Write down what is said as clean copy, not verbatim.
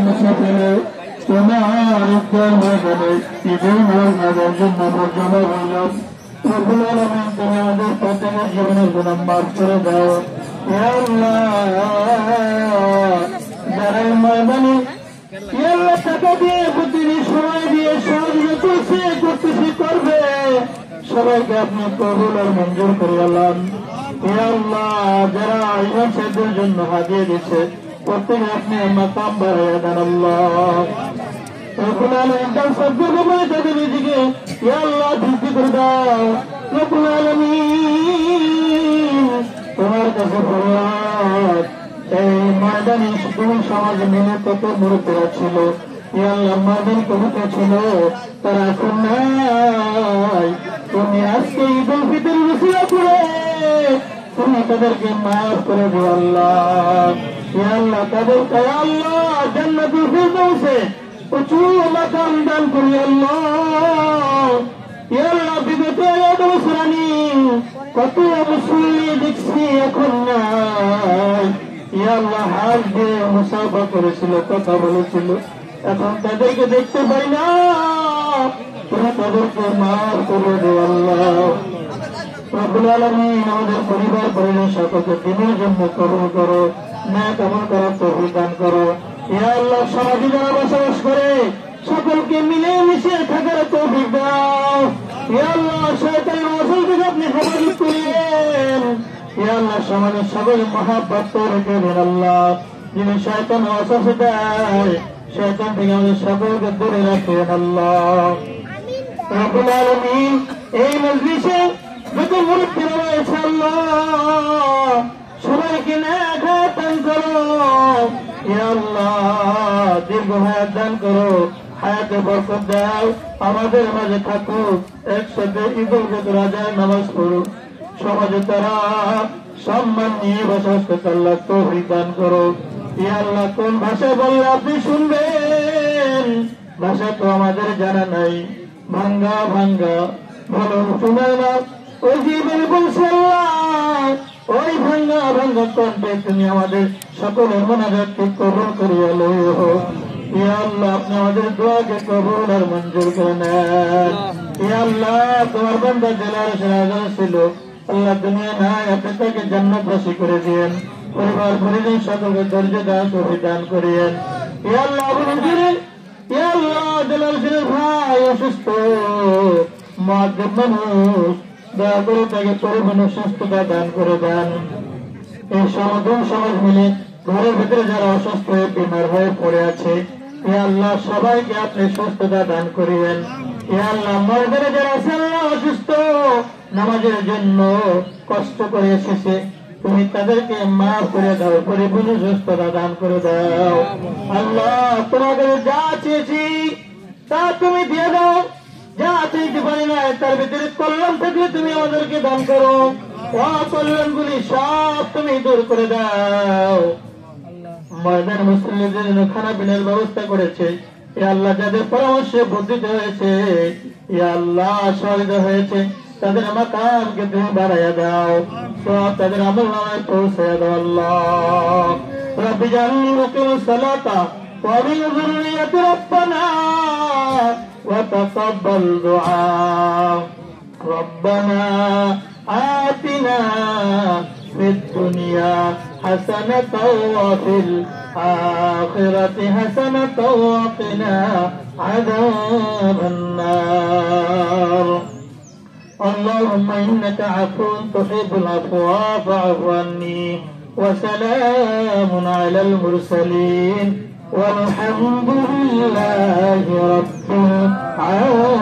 মুছে ফেলে তোমার উত্তর ময়দানে ঈদের নামাজের জন্য জমা হইলাম। রব্বুল আলামিন তুমি আমাদের প্রত্যেকের জীবনের গুনাহ মাফ করে দাও। ইয়া আল্লাহ, যারা ময়দানে ইয়া আল্লাহ টাকা দিয়ে প্রতিদিন সময় দিয়ে সহযোগিতা করতেছি করবে, সবাইকে আপনি কবুল আর মঞ্জুর করে আল্লাহ। ইয়া আল্লাহ, যারা ইমাম সাহেবের জন্য হাজিয়ে দিচ্ছে প্রত্যেকে আপনি মাকাম বাড়াইয়া দেন আল্লাহ। রব্বুল আলামিন তার সবগুলো করে তাদের নিজেকে ইয়া আল্লাহ বৃদ্ধি করে দাও। রব্বুল আলামিন তোমার কাছে ফরিয়াদ, এই ময়দানে তুমি সমাজ মিলে কত মুরব্বীরা ছিল, ইয়া আল্লাহ ময়দান কমিটি ছিল, তারা এখন নাই। তুমি আজকে ঈদ উল ফিতর উসিলা করে তুমি তাদেরকে মাফ করে দিও আল্লাহ। ইয়া আল্লাহ তাদেরকে আল্লাহ জান্নাতুল ফিরদাউসে উঁচু মাকাম দান করি আল্লাহ। ইয়া আল্লাহ বিগত বছরানি কত মুসল্লি দেখছি এখন নাই। ইয়া আল্লাহ হাত দিয়ে মুসাফা করেছিল, কথা বলেছিল, এখন তাদেরকে দেখতে পাই না। তুমি তাদেরকে মাফ করে দিও আল্লাহ। রব্বুল আলামিন আমাদের পরিবার পরিজন সকলকে দিনের জন্য কবুল করো, ন্যায় আমল করার তৌফিক দান করো। ইয়া আল্লাহ, সমাজে যারা বসবাস করে সকলকে মিলে মিশে থাকার তৌফিক দাও। ইয়া আল্লাহ, শয়তানের ওয়াসওয়াসা থেকে আপনি হেফাজত করিয়েন। ইয়া আল্লাহ, সমাজের সকল মহাব্বত রেখে দেন আল্লাহ। যিনি শয়তান ওয়াসওয়াসা দেয়, শয়তান থেকে আমাদের সকলকে দূরে রাখেন আল্লাহ। রব্বুল আলামিন এই মজলিসে যত মুরব্বীরা রয়েছে আল্লাহ, সবাইকে নেক হায়াত দান করো। ইয়া আল্লাহ, দীর্ঘ হায়াত দান করো, হায়াতে বরকত দাও। আমাদের মাঝে থাকুক, একসাথে ঈদ উল ফিতর আদায় নামাজ পড়ুক, সমাজে তারা সম্মান নিয়ে বসবাস করতে আল্লাহ তৌফিক দান করো। ইয়া আল্লাহ, কোন ভাষায় বললে আপনি শুনবেন, ভাষা তো আমাদের জানা নাই, ভাঙ্গা ভাঙ্গা ভালো শোনায় না। ওই জীবন বলছে আল্লাহ, ওই ভাঙ্গা ভাঙ্গা কণ্ঠে তুমি আমাদের সকলের মোনাজাতকে কবুল করিয়া লইও। ইয়া আল্লাহ, আপনি আমাদের দোয়াকে কবুল আর মঞ্জুর করে নেন। ইয়া আল্লাহ, তোমার বান্দা জেলার রাজা ছিল আল্লাহ, দুনিয়া নাই, আপনি তাকে জান্নাতবাসী করে দিয়েন। পরিবার পরিজন সকলকে ধৈর্য দান তৌফিক দান করিয়েন। ইয়া আল্লাহ, ইয়া আল্লাহ, জেলার ভাই অসুস্থ মুআদ্দিব মানুষ, দয়া করে তাকে পরিমাণে সুস্থতা দান করে দেন। এই সমাজ মিলে ঘরের ভিতরে যারা অসুস্থ হয়ে বিমার হয়ে পড়ে আছে, ইয়া আল্লাহ, সবাইকে আপনি সুস্থতা দান করিয়েন। ইয়া আল্লাহ, ময়দানে যারা আছে আল্লাহ অসুস্থ, নামাজের জন্য কষ্ট করে এসেছে, তুমি তাদেরকে মাফ করে দাও, পরিপূর্ণ সুস্থতা দান করে দাও। আল্লাহ, তোমাদের যা চেয়েছি তা তুমি দিয়ে দাও, যা চাইতে পারি না তার ভিতরে কল্যাণ থাকলে তুমি আমাদেরকে দান করো, অকল্যাণগুলি সব তুমি দূর করে দাও। ময়দান মুসলিমদের জন্য খানা পিনার ব্যবস্থা করেছে, ইয়া আল্লাহ, যাদের পরামর্শে বর্ধিত হয়েছে, ইয়া আল্লাহ, সহযোগিতা হয়েছে, তাদের মাকামকে তুমি বাড়াইয়া দাও, সব তাদের আমল নামায় পৌঁছাইয়া দাও আল্লাহ। রব্বি জাআলনি মুকিমাস সালাতা ওয়া মিন যুররিয়্যাতি রাব্বানা ওয়া তাকাব্বাল দুআ। রব্বানা আতিনা ফিদ দুনিয়া হাসানাতাও ওয়া ফিল আখিরাতি হাসানাতাও ওয়া কিনা আযাবান নার। اللهم إنك عفو تحب العفو فاعف عني. وسلام على المرسلين والحمد لله رب العالمين.